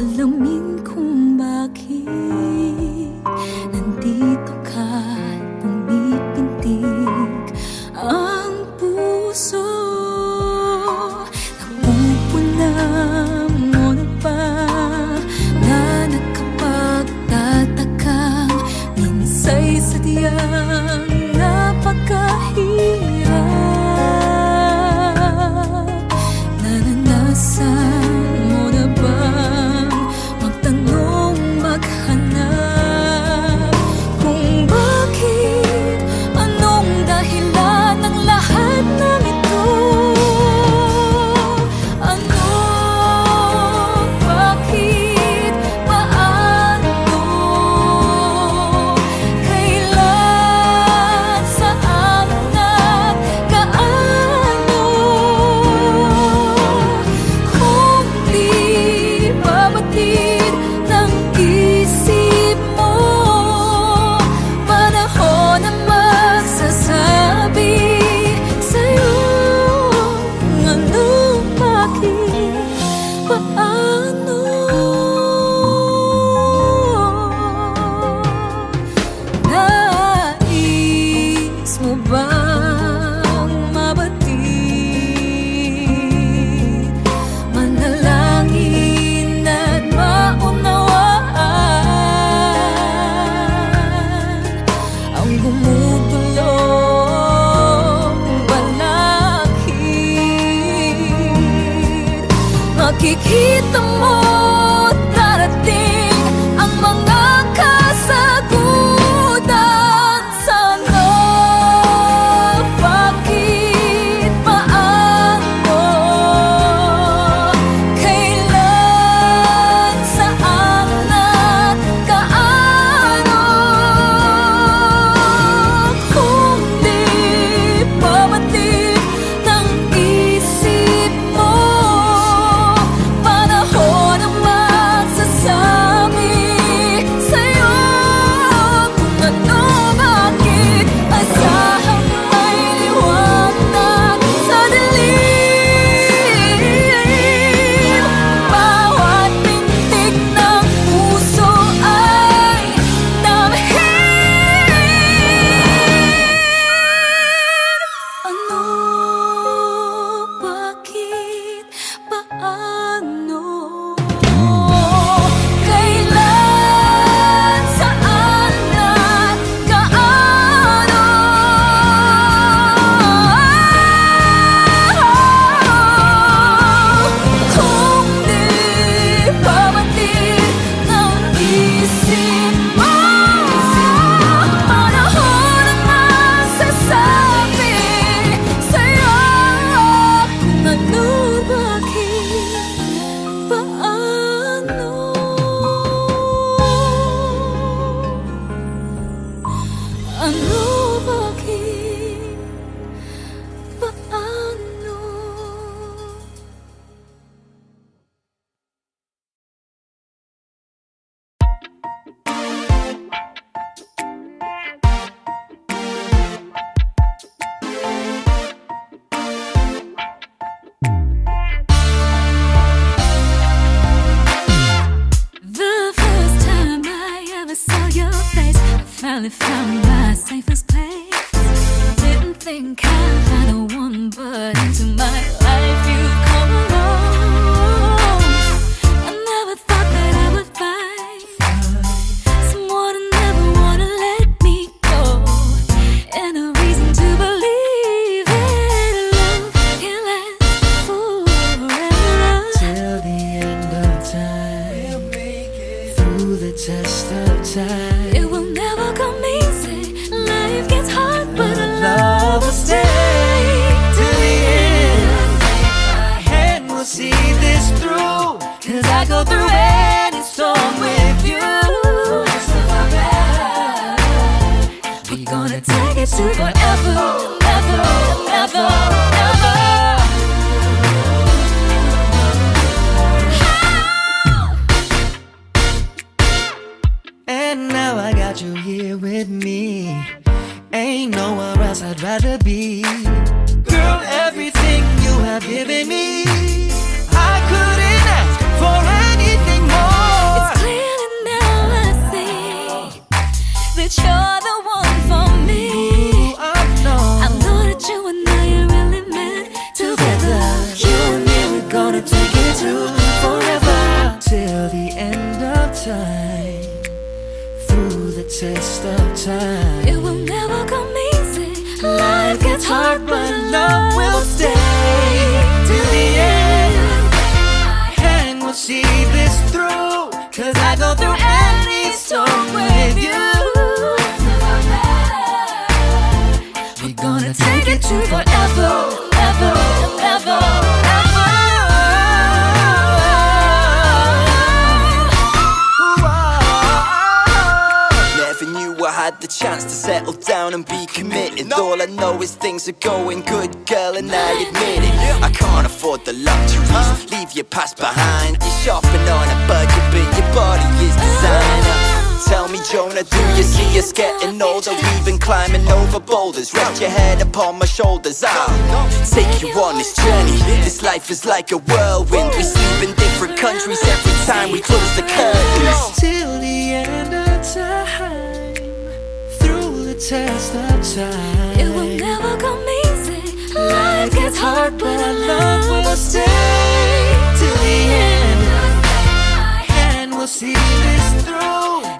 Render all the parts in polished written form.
alamin kung bakit nandito ka, pumipintig ang puso. Napupuna mo na ba na nakapagtatakang minsa'y sadyang napakahirap? Naranasan mo na bang magtanong, maghanap kung bakit, anong dahilan ng lahat ng ito? Ano, bakit, paano, kailan, saan at kaano? Kung di mabatid ng isip mo, panahon na magsasabi sa'yo kung ano, bakit, paano. Nais mo bang mabatid, manalangin at maunawaan ang gumugulong balakid? Makikita mo darating ang mga kasagutan sa ano, bakit, paano, kailan, saan at kaano? Kung di mabatid ng isip mo, panahon ang magsasabi sa'yo kung ano, bakit. Asahang may liwanag sa dilim. Bawat pintig ng puso ay damhin. Ano, bakit, paano, kailan, saan at kaano? Kung di mabatid ng isip mo, panahon ang magsasabi sa'yo kung ano, bakit, paano. Ano, bakit, paano. The first time I ever saw your face, I finally found my safest place. Didn't think I'd find the one, but into my life you've come along. I never thought that I would find someone who never wanna let me go, and a reason to believe that love can last forever. Till the end of time, through the test of time, It will never come easy. Life gets hard, but love will stay till the end. My hand will see this through, 'cause I go through any storm with you. we're gonna take it to forever, never, never, never. And now I got you here with me. Ain't nowhere else I'd rather be. Girl, everything you have given me, I couldn't ask for anything more. time, through the test of time. It will never come easy. Life gets hard, but love will stay till the end, and we'll see this through. 'Cause I go through any storm with you. We're gonna take it to forever, ever, ever, ever. Never knew I had the chance to settle down and be committed. All I know is things are going good, girl, and I admit it. I can't afford the luxuries, leave your past behind. You're shopping on a budget, but your body is designer. Tell me, Jonah, do you see us getting older? We've been climbing over boulders. Rest your head upon my shoulders. I'll take you on this journey. This life is like a whirlwind. We sleep in different countries every time we close the curtains. Till the end of time, through the test of time. It will never come easy. Life gets hard, but our love will stay till the end, and we'll see this through.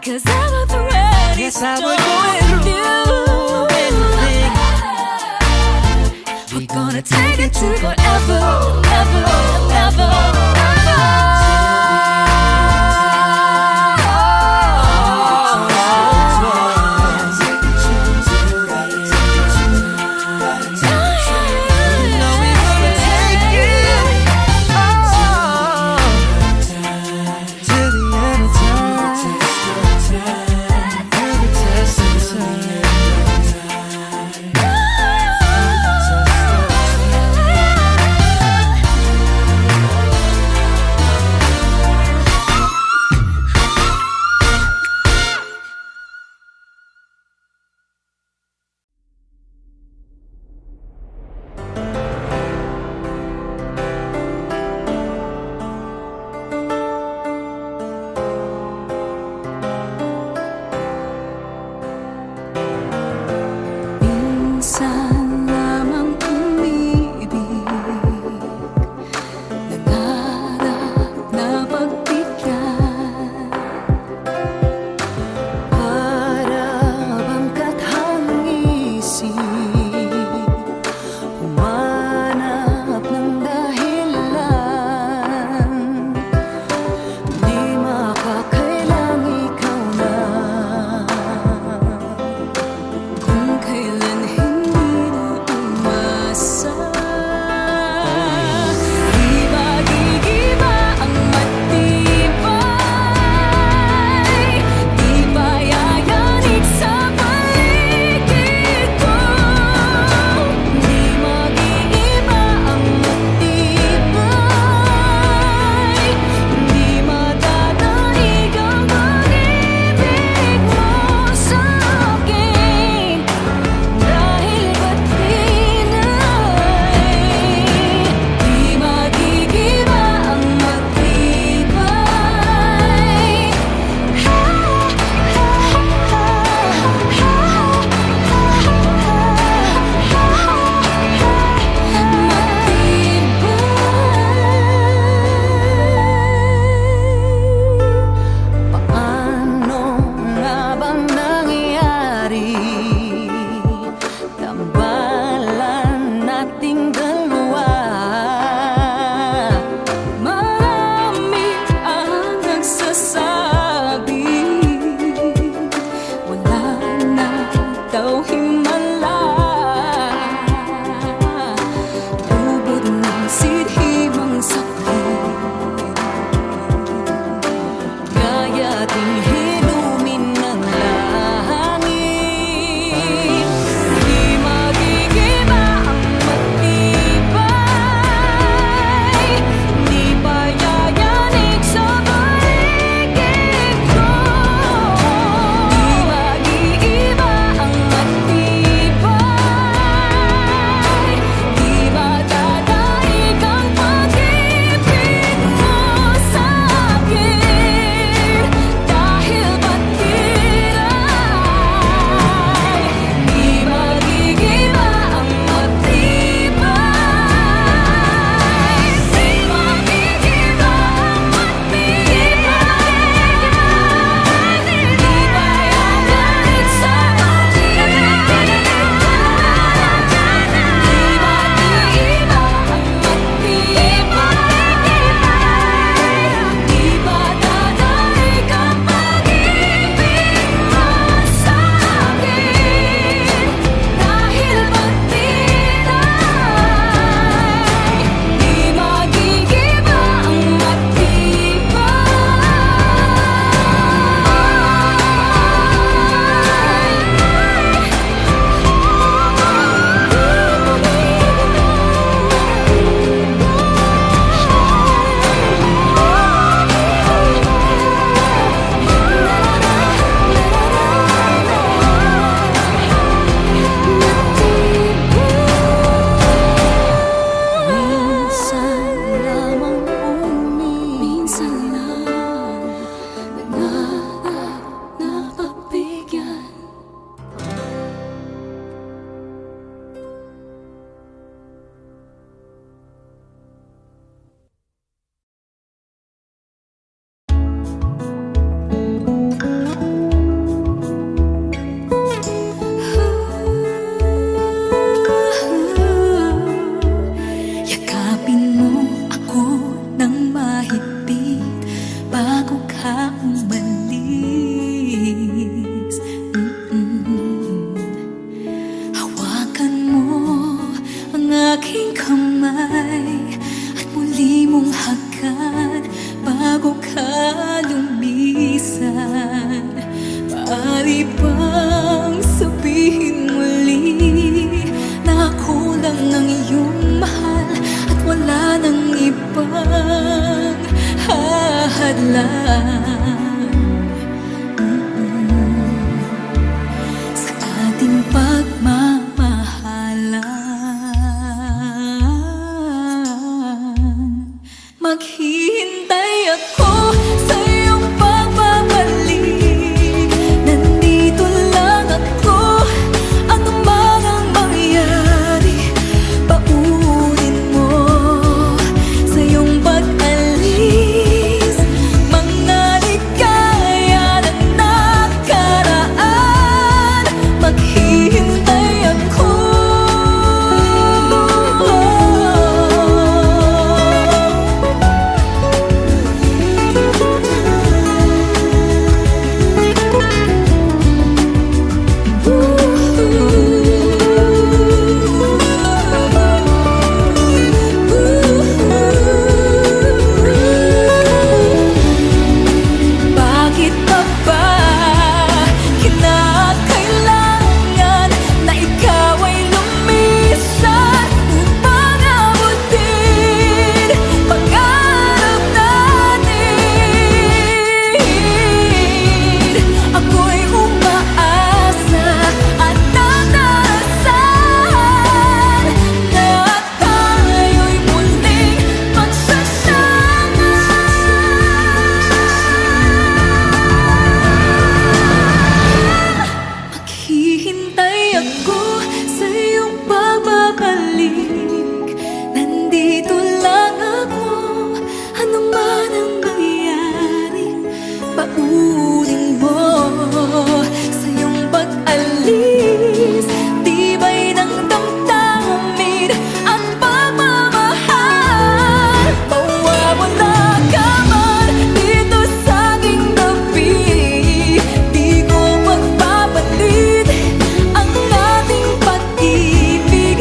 'Cause I go through any Yes, I storm would go with through you. anything. We're gonna take it to forever, ever, ever, hadlang sa ating pagmamahalan. Maghihintay ako sa iyong pagbabalik. Nandito lang ako, ano man ang mangyari. Paunin mo sa iyong pag-alis mga ligaya na nakaraan. Maghihintay ako. Bakit pa ba kinakailangan na ikaw ay lumisan upang abutin pangarap natin? Ako'y umaasa at nanasan na tayo'y muling magsasama. Maghihintay ako sa iyong pagbabalik. Nandito lang ako, ano man ang mangyari. Paunin mo sa iyong pag-alis tibay ng damdamin at pagmamahal. Mawawala ka man dito sa aking tabi, di ko magpapalit ang ating pag-ibig.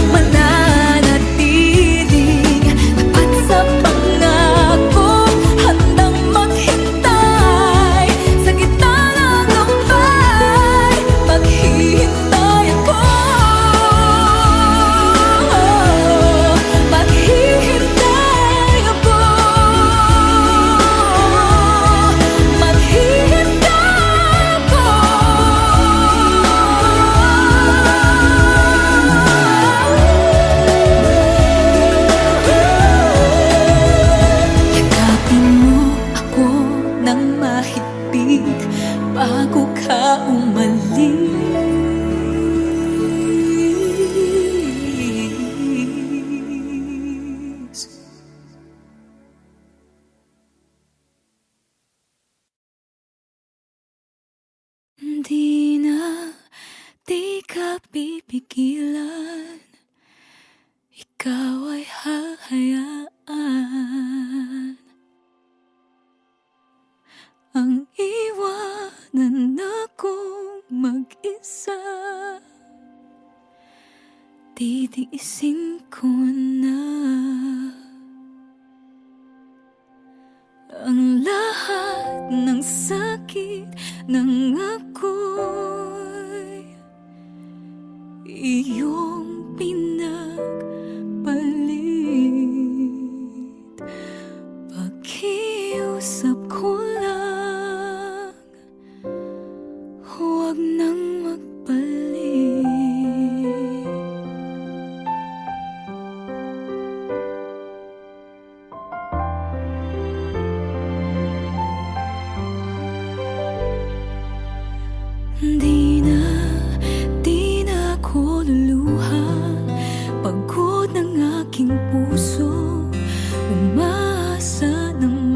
Mananatiling tapat sa pangako, handang maghintay sa gitna ng lumbay. Maghihintay ako. Maghihintay ako. Maghihintay ako. Yakapin mo ako ng mahigpit bago ka umalis. Di ka pipigilan, ikaw ay hahayaan ang iwanan akong mag-isa. Titiisin ko na ang lahat ng sakit ng ako'y iyong pinagpalit. Pakiusap ko lang, huwag nang magpalit. Di na ako luluha. Pagod ng aking puso, umaasa ng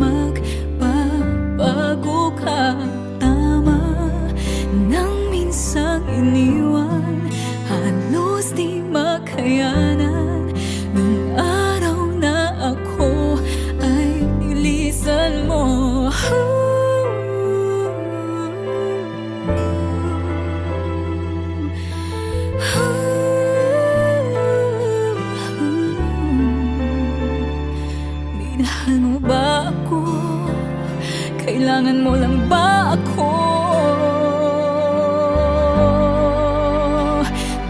magbabago ka. Tama nang minsang iniwan, halos di makayanan. Nung araw na ako ay nilisan mo. Minahal mo ba ako? Kailangan mo lang ba ako?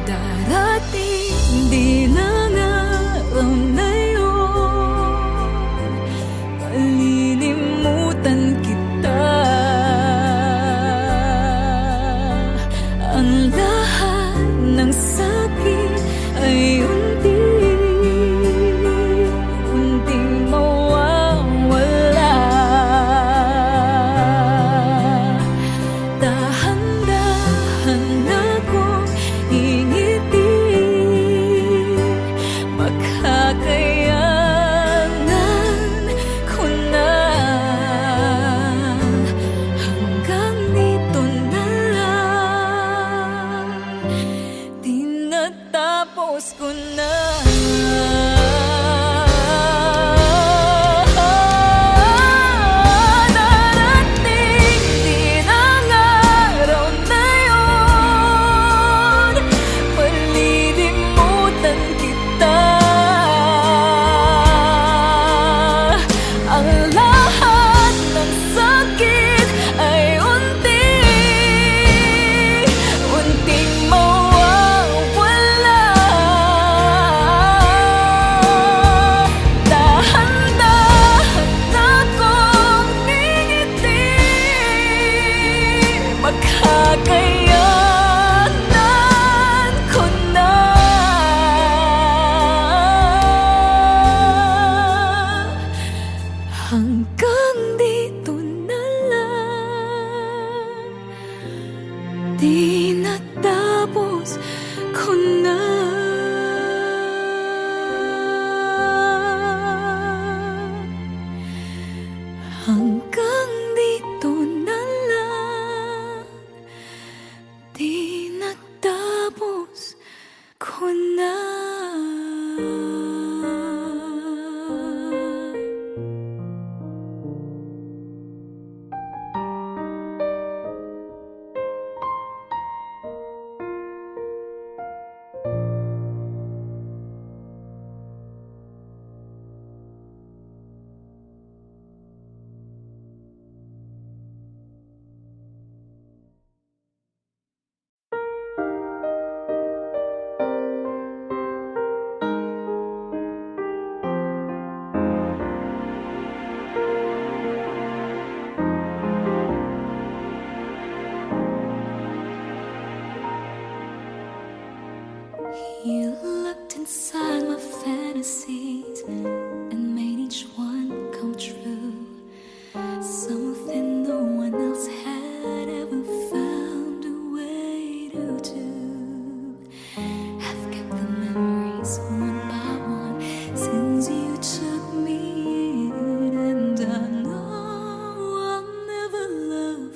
Darating di lang araw na yun, malilimutan something no one else had ever found a way to do. I've kept the memories one by one since you took me in, and I know I'll never love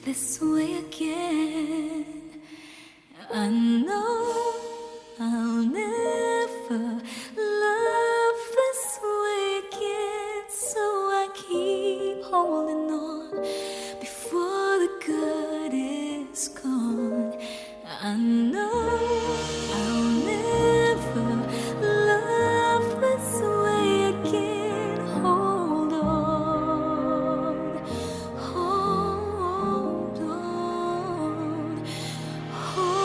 this way again. I know I'll never love this way again, so I keep holding on before the good is gone. I know I'll never love this way again. Hold on, hold on, hold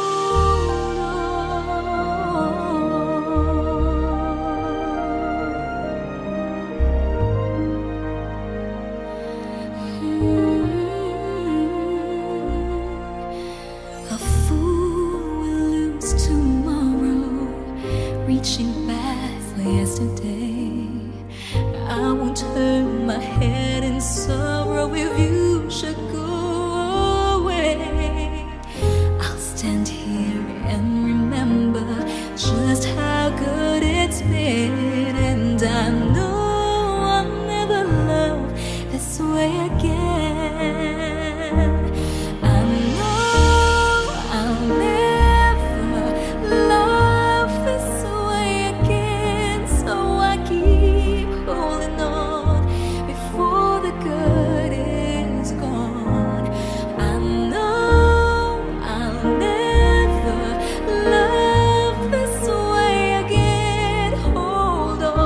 A fool will lose tomorrow, reaching back for yesterday. I won't turn my head in sorrow if you should go away. I'll stand here and remember just how good it's been, and I know I'll never love this way again. I know I'll never love this way again, so I keep holding on before the good is gone. I know I'll never love this way again. Hold on,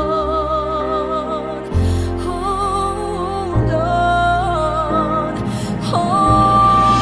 hold on, hold on.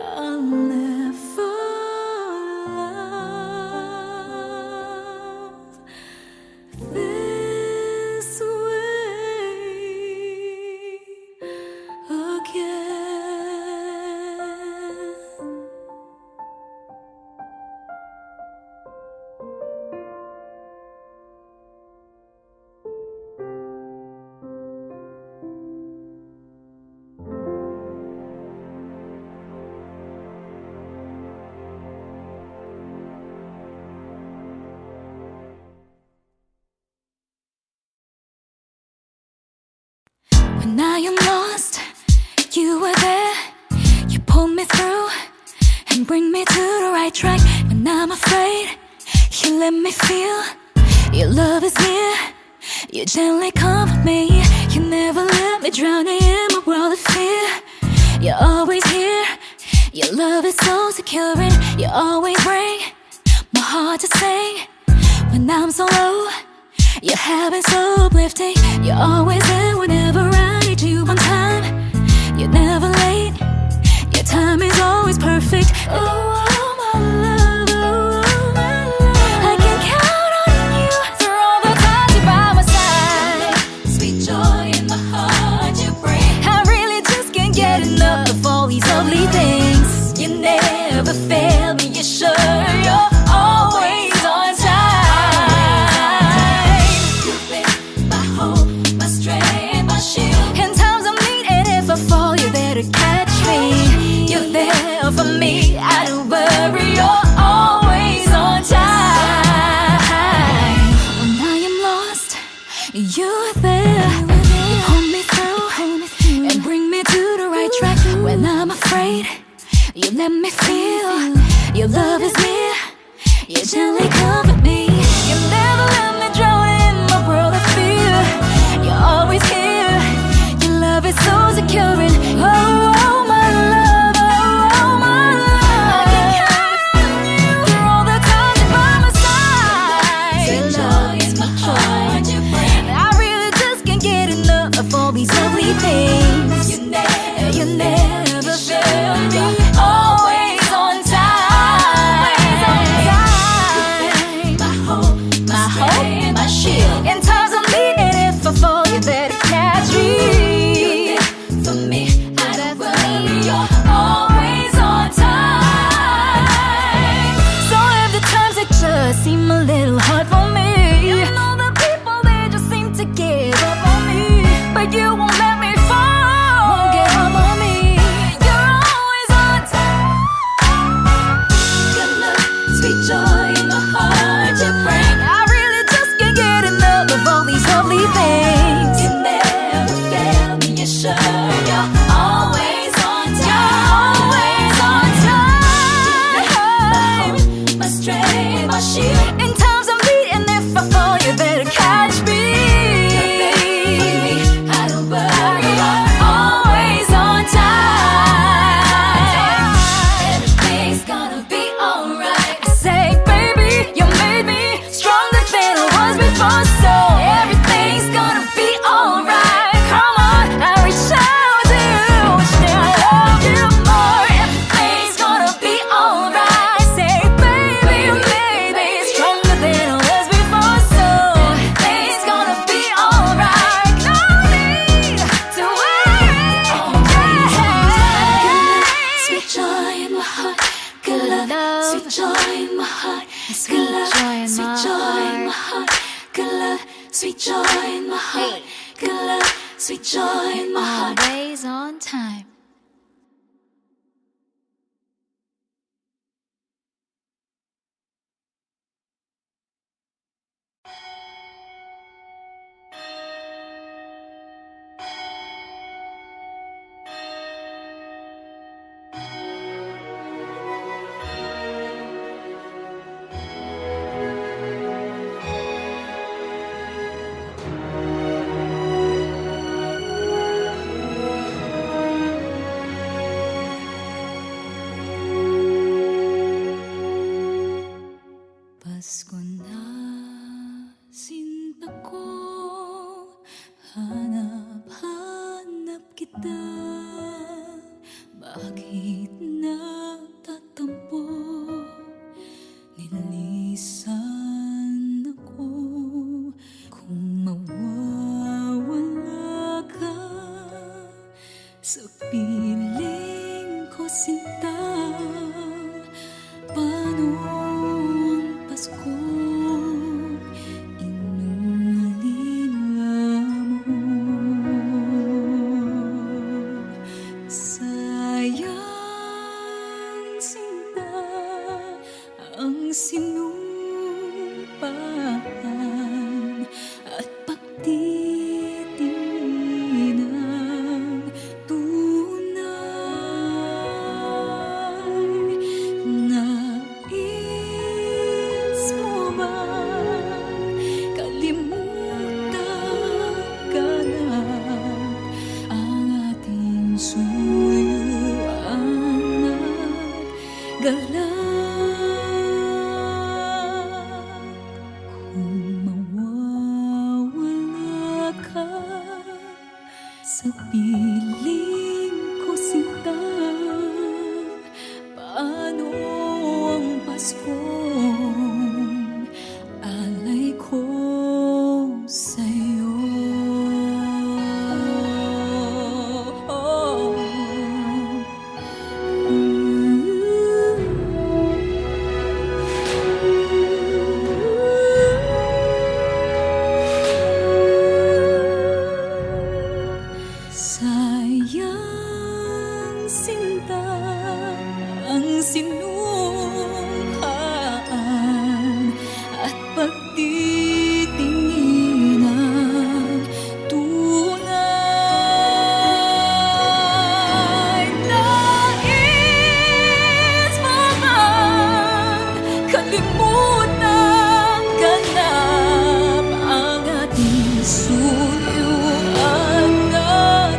I'll never love this way again. When I am lost, you were there. You pulled me through and bring me to the right track. When I'm afraid, you let me feel your love is near. You gently comfort me. You never let me drown in my world of fear. You're always here. Your love is so secure, and you always bring my heart to sing. When I'm so low, your habits so uplifting. You're always there whenever I need you on time. You're never late. Your time is always perfect. Oh, my love, oh, my love. I can count on you through all the times you're by my side. Sweet joy in my heart you bring. I really just can't get enough of all these lovely things. You never fail me. You're sure you're always on time. You've been my hope, my strength, my shield. these lovely things. You never fail me, always on time. My hope, my shield. In times of need, and if I fall, you better catch me. You're there for me, I don't worry, you're always on time. So if the times that just seem a little hard for me, and all the people, they just seem to give up on me, but you won't let me fall, won't give up on me. You're always on time. Good luck, sweet joy in my heart you bring. I really just can't get enough of all these lovely things. You never fail me, you're sure you're always on time. You're always on time. My hope, my strength, my shield. In times of need, and if I fall, you better catch me. You're there for me, I don't worry, you're always on time. Everything's gonna be alright. I say, baby, you made me stronger than I was before, so everything's gonna be alright. Come on, I reach out to you, say I love you more. Everything's gonna be alright. Say, baby, you made me stronger than I was before, so everything's gonna be alright. No need to worry. Sweet joy in my heart, good love. Sweet joy in my heart, good love. Sweet joy in my heart, good love. Sweet joy in my heart, good love. Sweet joy in my heart, always on time. Pasko na, sinta ko, hanap-hanap kita. Bakit nagtatampo? Nililisan ako. Kung mawawala ka sa piling ko, sinta, paano ang Pasko inulinga mo? Sayang, sinta, ang sinumpaan at pagtitingin ng tunay. Nais mo bang kalimutan ka na ang ating suyuan at galak? Kung mawawala ka sa piling ko, sinta, paano ang Paskong alay ko sa'yo? Sayang, sinta, ang sinumhaan at pagtitingin ng tunay. Nais mo bang kalimutan ganap ang ating suyuan at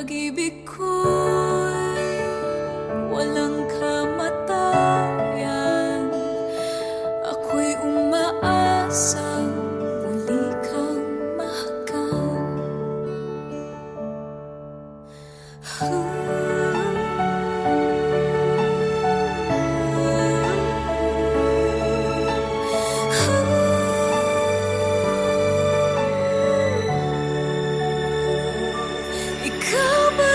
pag-ibig ko'y walang kamatayan. Ako'y umaasang muli kang mahagkan. Ikaw ba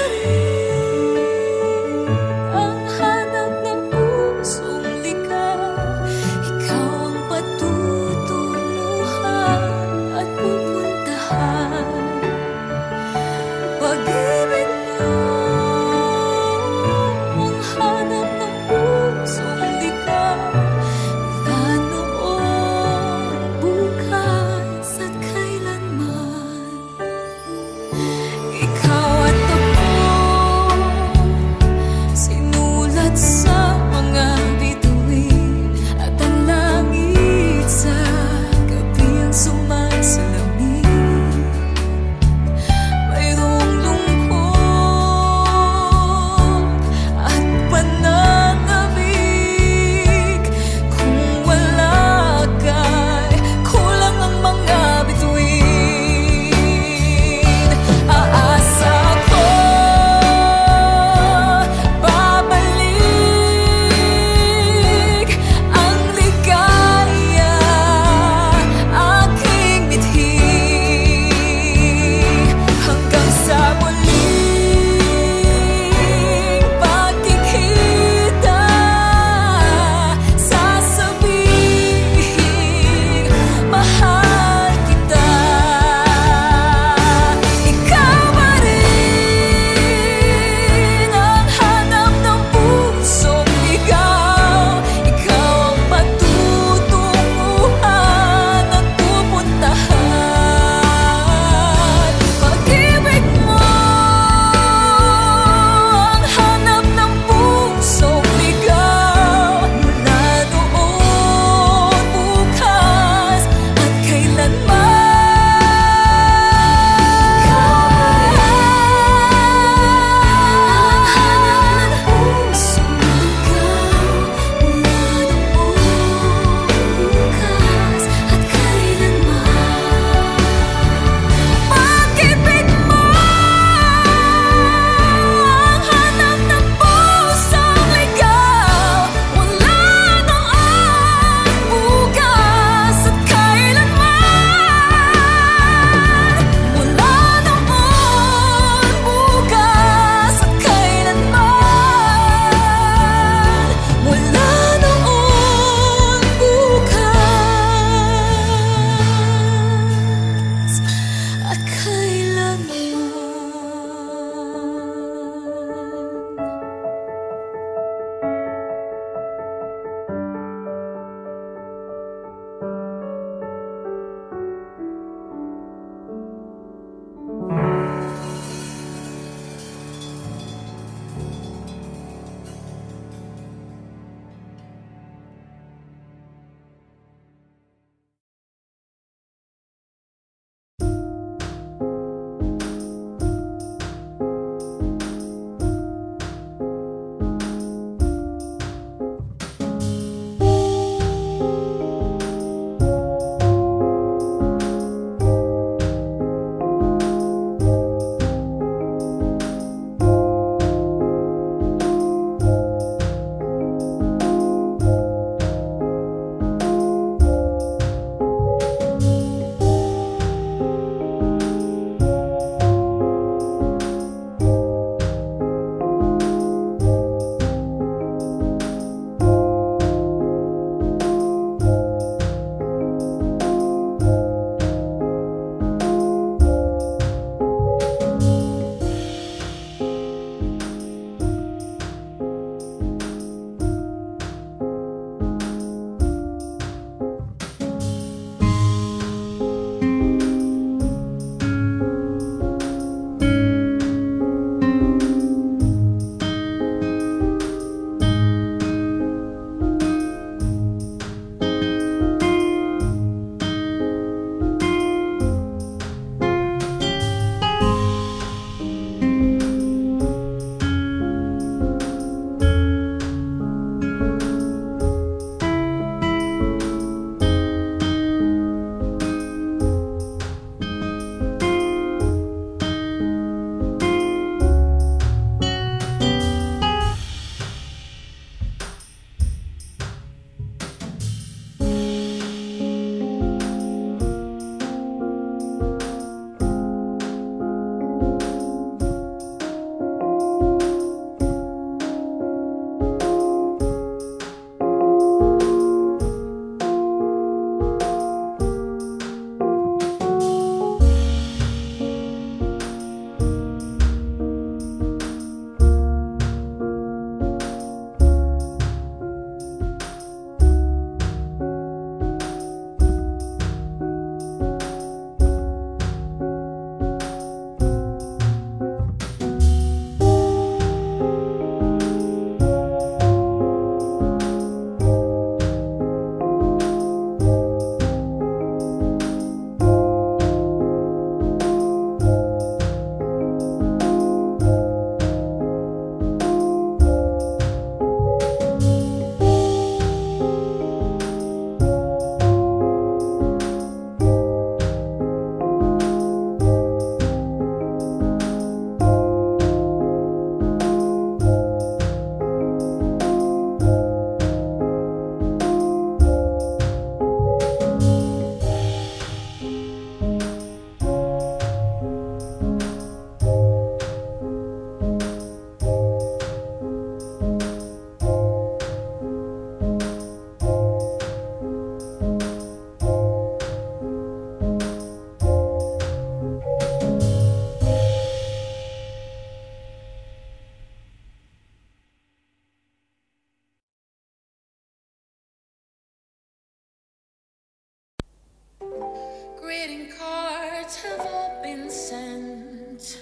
Vincent,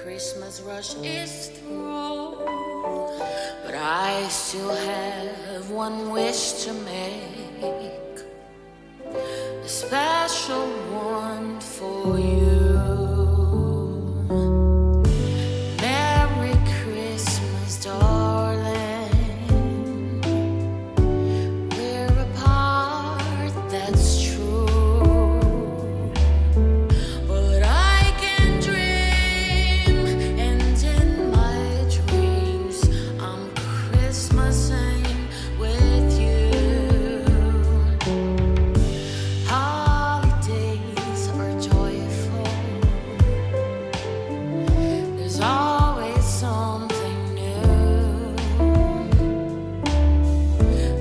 Christmas rush is through, but I still have one wish to make, a special one for you. Merry Christmas, darling. We're apart, that's true, but I can dream, and in my dreams I'm Christmasing with you. Holidays are joyful. There's always something new,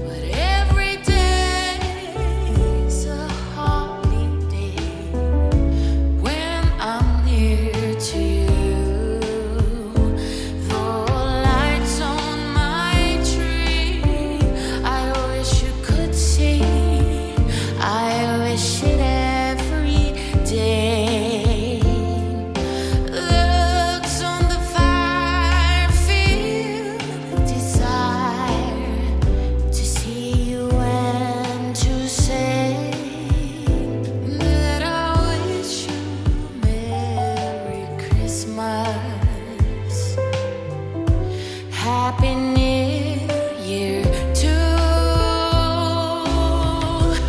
but every day's a holiday when I'm near to you. The lights on my tree, I wish you could see. I wish it every day. Looks on the fire, feel desire to see you and to say that I wish you Merry Christmas, Happy New Year too.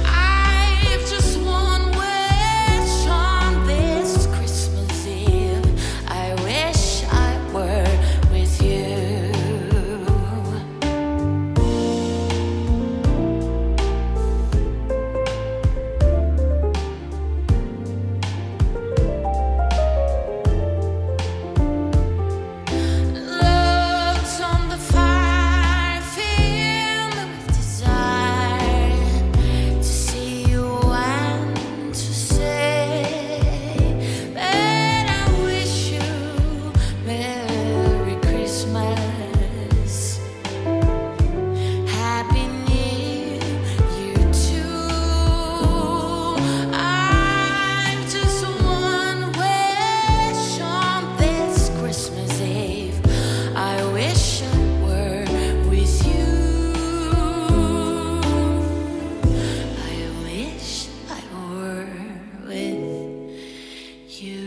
I've just one wish on this Christmas Eve. I wish I were with you. Looks on the fire, filled with desire to see you and to say that I wish you Merry Christmas, Happy New Year too. I've just one wish on this Christmas Eve. I wish I were with you. I wish I were with you.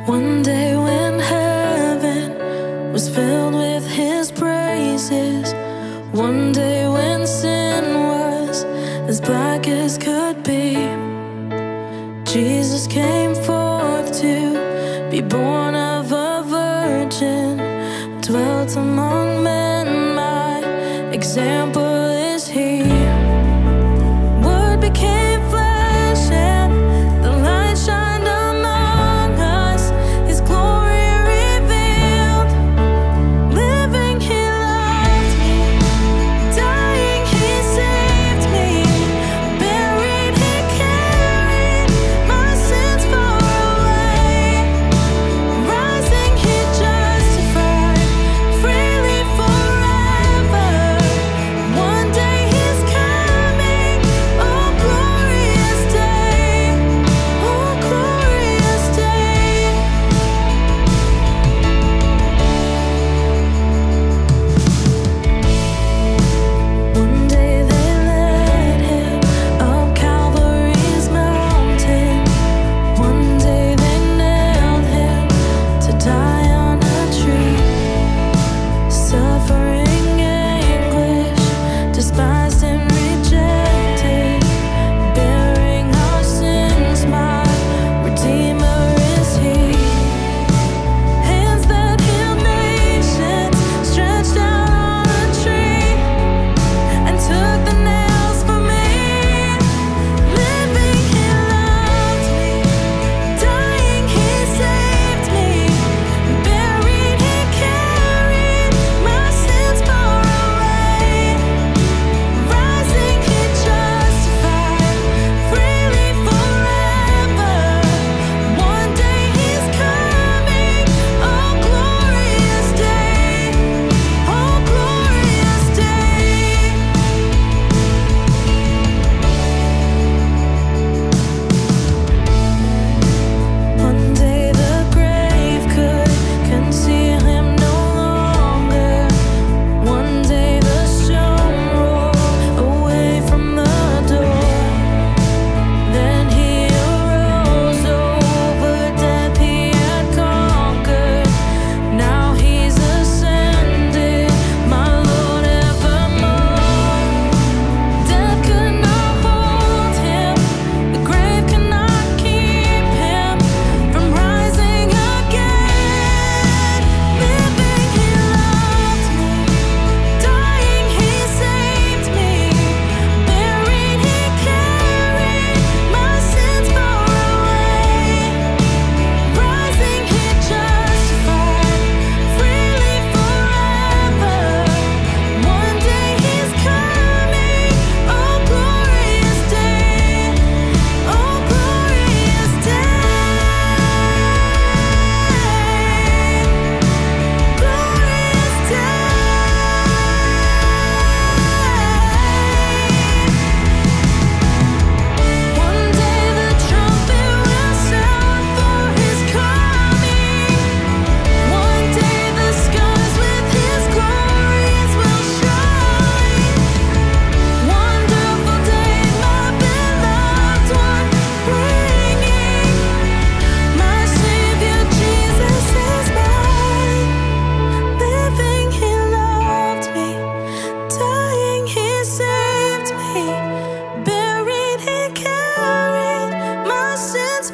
One day when heaven was filled with his praises, one day when sin was as black as could be, Jesus came forth to be born of a virgin, dwelt among men, my example is he. Word became flesh and the light shined among us, his glory revealed. Living he loved me, dying he saved me, buried he carried my sins far away, rising he justified freely forever. since